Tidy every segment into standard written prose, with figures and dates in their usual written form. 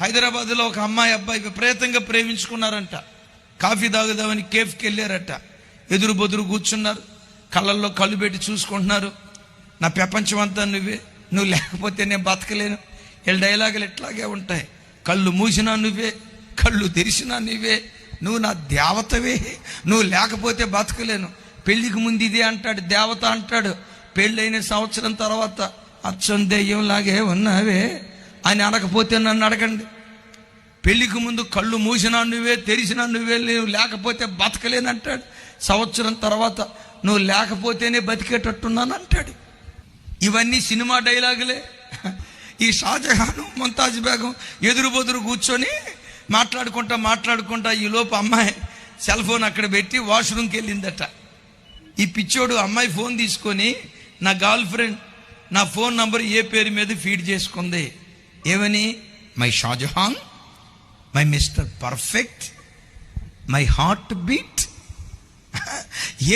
హైదరాబాద్లో ఒక అమ్మాయి అబ్బాయి విపరీతంగా ప్రేమించుకున్నారంట. కాఫీ తాగుదామని కేఫ్కి వెళ్ళారట. ఎదురు బొదురు కూర్చున్నారు, కళ్ళల్లో కళ్ళు పెట్టి చూసుకుంటున్నారు. నా ప్రపంచం అంతా నువ్వే, నువ్వు లేకపోతే నేను బతకలేను. వీళ్ళ డైలాగులు ఎట్లాగే ఉంటాయి. కళ్ళు మూసినా నువ్వే, కళ్ళు తెరిచినా నువ్వే, నువ్వు నా దేవతవే, నువ్వు లేకపోతే బతకలేను. పెళ్లికి ముందు ఇదే అంటాడు, దేవత అంటాడు. పెళ్ళైన సంవత్సరం తర్వాత అచ్చం దెయ్యంలాగే ఉన్నావే అని అనకపోతే నన్ను అడగండి. పెళ్లికి ముందు కళ్ళు మూసినా నువ్వే, తెరిచినా నువ్వే, నువ్వు లేకపోతే బతకలేనంటాడు. సంవత్సరం తర్వాత నువ్వు లేకపోతేనే బతికేటట్టున్నాను అంటాడు. ఇవన్నీ సినిమా డైలాగులే. ఈ షాజహాను ముంతాజ్ బేగం ఎదురు బొదురు కూర్చొని మాట్లాడుకుంటా ఈ లోపు అమ్మాయి సెల్ ఫోన్ అక్కడ పెట్టి వాష్రూమ్కి వెళ్ళిందట. ఈ పిచ్చోడు అమ్మాయి ఫోన్ తీసుకొని, నా గర్ల్ ఫ్రెండ్ నా ఫోన్ నంబర్ ఏ పేరు మీద ఫీడ్ చేసుకుంది, ఏమని, my Shahjahan, my mister perfect, my heartbeat.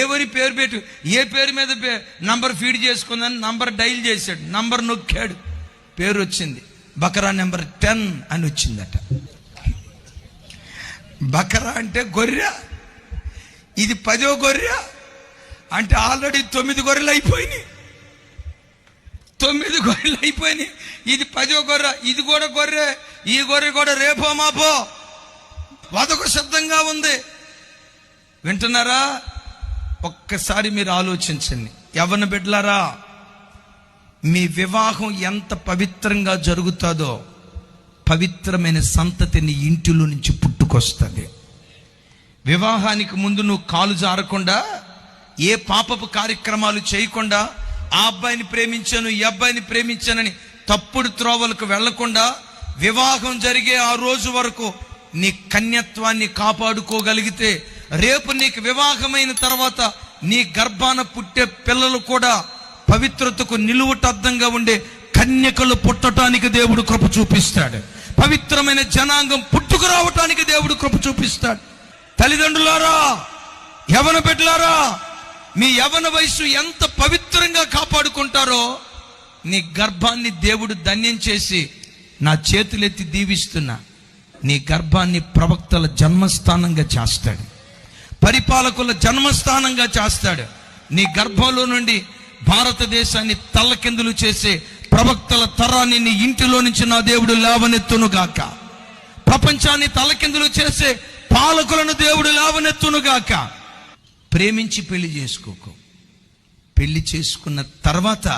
ఎవరి పేరు పెట్టు, ఏ పేరు మీద నంబర్ ఫీడ్ చేసుకుందని నంబర్ డైల్ చేశాడు. నంబర్ నొక్కాడు, పేరు వచ్చింది. బకరా నెంబర్ 10 అని వచ్చిందట. బకరా అంటే గొర్రె, ఇది 10వ గొర్రె అంటే ఆల్రెడీ 9 గొర్రెలు అయిపోయినాయి. 9 గొర్రెలు అయిపోయినాయి. ఇది 10వ గొర్రె, ఇది కూడా గొర్రె. ఈ గొర్రె కూడా రేపో మాపో వదకు సిద్ధంగా ఉంది. వింటున్నారా? ఒక్కసారి మీరు ఆలోచించండి. యవ్వన బిడ్డలారా, మీ వివాహం ఎంత పవిత్రంగా జరుగుతుందో పవిత్రమైన సంతతిని ఇంటిలో నుంచి పుట్టుకొస్తుంది. వివాహానికి ముందు నువ్వు కాలు జారకుండా, ఏ పాపపు కార్యక్రమాలు చేయకుండా, ఆ అబ్బాయిని ప్రేమించాను, ఈ అబ్బాయిని ప్రేమించానని తప్పుడు త్రోవలకు వెళ్లకుండా, వివాహం జరిగే ఆ రోజు వరకు నీ కన్యత్వాన్ని కాపాడుకోగలిగితే, రేపు నీకు వివాహమైన తర్వాత నీ గర్భాన పుట్టే పిల్లలు కూడా పవిత్రతకు నిలువుటద్దంగా ఉండే కన్యకలు పుట్టడానికి దేవుడు కృప చూపిస్తాడు. పవిత్రమైన జనాంగం పుట్టుకురావటానికి దేవుడు కృప చూపిస్తాడు. తల్లిదండ్రులారా, యవ్వన బిడ్డలారా, మీ యవ్వన వయసు ఎంత పవిత్రంగా కాపాడుకుంటారో, నీ గర్భాన్ని దేవుడు ధన్యం చేసి నా చేతులెత్తి దీవిస్తున్నా, నీ గర్భాన్ని ప్రవక్తల జన్మస్థానంగా చేస్తాడు, పరిపాలకుల జన్మస్థానంగా చేస్తాడు. నీ గర్భంలో నుండి భారతదేశాన్ని తల్లకిందులు చేసే ప్రవక్తల తరాన్ని నీ ఇంటిలో నుంచి నా దేవుడు లేవనెత్తునుగాక. ప్రపంచాన్ని తల్లకిందులు చేసే పాలకులను దేవుడు లేవనెత్తునుగాక. ప్రేమించి పెళ్లి చేసుకోకు. పెళ్లి చేసుకున్న తర్వాత